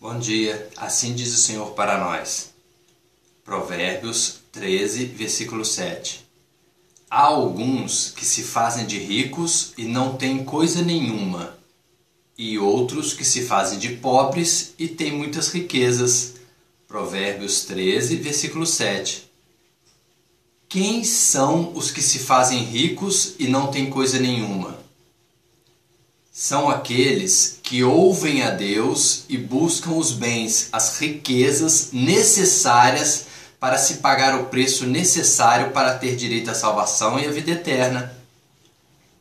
Bom dia, assim diz o Senhor para nós. Provérbios 13, versículo 7. Há alguns que se fazem de ricos e não têm coisa nenhuma, e outros que se fazem de pobres e têm muitas riquezas. Provérbios 13, versículo 7. Quem são os que se fazem ricos e não têm coisa nenhuma? São aqueles que ouvem a Deus e buscam os bens, as riquezas necessárias para se pagar o preço necessário para ter direito à salvação e à vida eterna.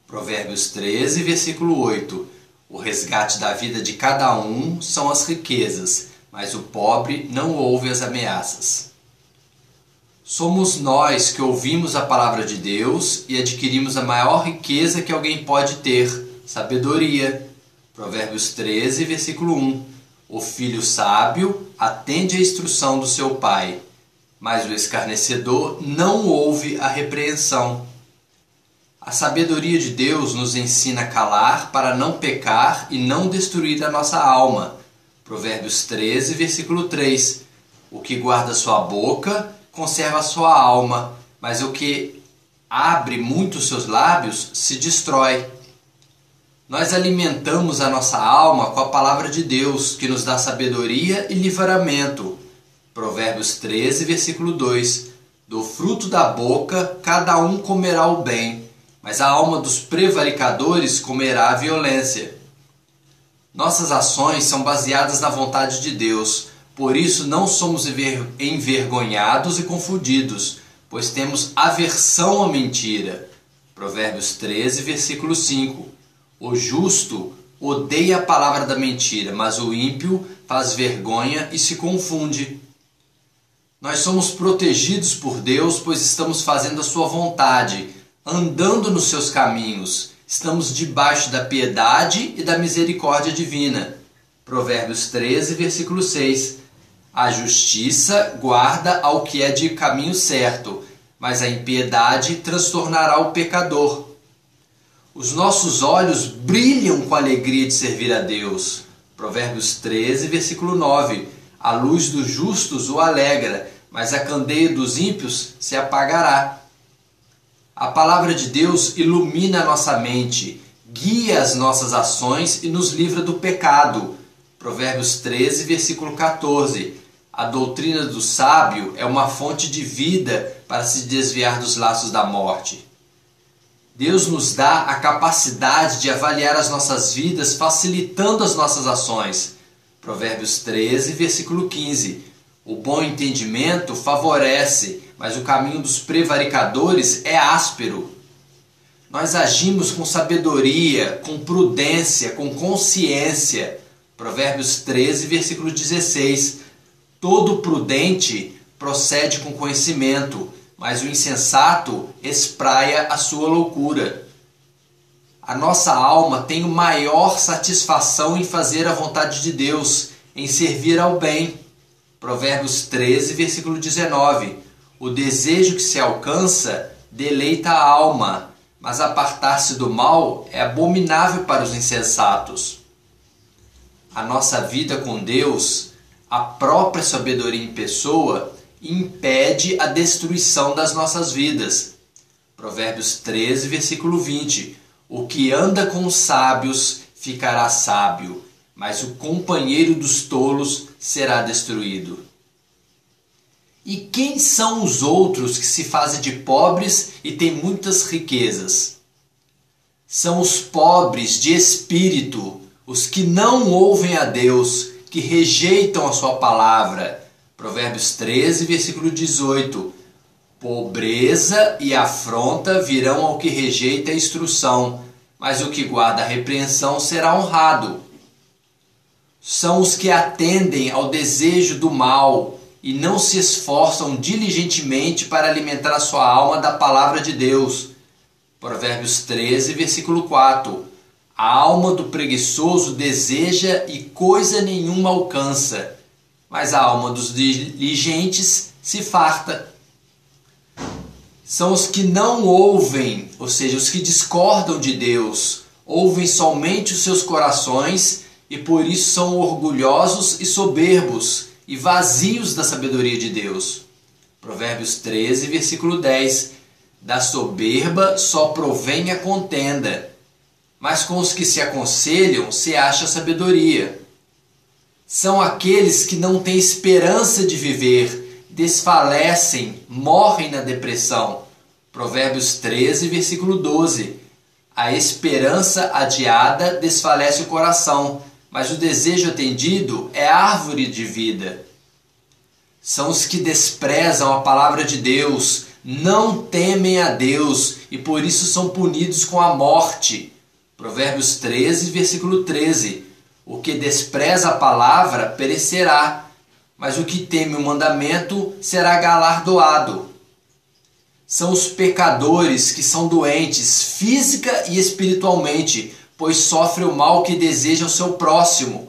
Provérbios 13, versículo 8. O resgate da vida de cada um são as riquezas, mas o pobre não ouve as ameaças. Somos nós que ouvimos a palavra de Deus e adquirimos a maior riqueza que alguém pode ter, sabedoria. Provérbios 13, versículo 1. O filho sábio atende à instrução do seu pai, mas o escarnecedor não ouve a repreensão. A sabedoria de Deus nos ensina a calar para não pecar e não destruir a nossa alma. Provérbios 13, versículo 3. O que guarda sua boca conserva a sua alma, mas o que abre muito seus lábios se destrói. Nós alimentamos a nossa alma com a palavra de Deus, que nos dá sabedoria e livramento. Provérbios 13, versículo 2. Do fruto da boca cada um comerá o bem, mas a alma dos prevaricadores comerá a violência. Nossas ações são baseadas na vontade de Deus, por isso não somos envergonhados e confundidos, pois temos aversão à mentira. Provérbios 13, versículo 5. O justo odeia a palavra da mentira, mas o ímpio faz vergonha e se confunde. Nós somos protegidos por Deus, pois estamos fazendo a sua vontade, andando nos seus caminhos. Estamos debaixo da piedade e da misericórdia divina. Provérbios 13, versículo 6. A justiça guarda ao que é de caminho certo, mas a impiedade transtornará o pecador. Os nossos olhos brilham com a alegria de servir a Deus. Provérbios 13, versículo 9. A luz dos justos o alegra, mas a candeia dos ímpios se apagará. A palavra de Deus ilumina a nossa mente, guia as nossas ações e nos livra do pecado. Provérbios 13, versículo 14. A doutrina do sábio é uma fonte de vida para se desviar dos laços da morte. Deus nos dá a capacidade de avaliar as nossas vidas, facilitando as nossas ações. Provérbios 13, versículo 15. O bom entendimento favorece, mas o caminho dos prevaricadores é áspero. Nós agimos com sabedoria, com prudência, com consciência. Provérbios 13, versículo 16. Todo prudente procede com conhecimento, mas o insensato espraia a sua loucura. A nossa alma tem maior satisfação em fazer a vontade de Deus, em servir ao bem. Provérbios 13, versículo 19. O desejo que se alcança deleita a alma, mas apartar-se do mal é abominável para os insensatos. A nossa vida com Deus, a própria sabedoria em pessoa, impede a destruição das nossas vidas. Provérbios 13, versículo 20. O que anda com os sábios ficará sábio, mas o companheiro dos tolos será destruído. E quem são os outros que se fazem de pobres e têm muitas riquezas? São os pobres de espírito, os que não ouvem a Deus, que rejeitam a sua palavra. Provérbios 13, versículo 18. Pobreza e afronta virão ao que rejeita a instrução, mas o que guarda a repreensão será honrado. São os que atendem ao desejo do mal e não se esforçam diligentemente para alimentar a sua alma da palavra de Deus. Provérbios 13, versículo 4. A alma do preguiçoso deseja e coisa nenhuma alcança, mas a alma dos diligentes se farta. São os que não ouvem, ou seja, os que discordam de Deus, ouvem somente os seus corações e por isso são orgulhosos e soberbos e vazios da sabedoria de Deus. Provérbios 13, versículo 10. Da soberba só provém a contenda, mas com os que se aconselham se acha sabedoria. São aqueles que não têm esperança de viver, desfalecem, morrem na depressão. Provérbios 13, versículo 12. A esperança adiada desfalece o coração, mas o desejo atendido é árvore de vida. São os que desprezam a palavra de Deus, não temem a Deus e por isso são punidos com a morte. Provérbios 13, versículo 13. O que despreza a palavra perecerá, mas o que teme o mandamento será galardoado. São os pecadores que são doentes física e espiritualmente, pois sofrem o mal que deseja o seu próximo.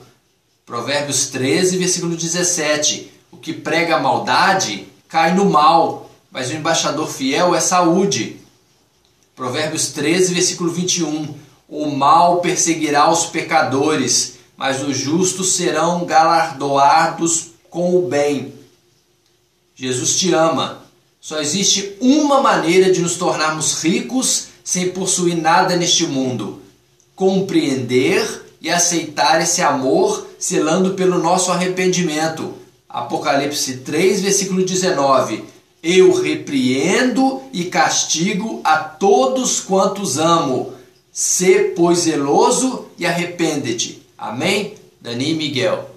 Provérbios 13, versículo 17. O que prega a maldade cai no mal, mas o embaixador fiel é saúde. Provérbios 13, versículo 21. O mal perseguirá os pecadores, mas os justos serão galardoados com o bem. Jesus te ama. Só existe uma maneira de nos tornarmos ricos sem possuir nada neste mundo: compreender e aceitar esse amor, selando pelo nosso arrependimento. Apocalipse 3, versículo 19. Eu repreendo e castigo a todos quantos amo. Sê, pois, zeloso e arrepende-te. Amém? Dani Miguel.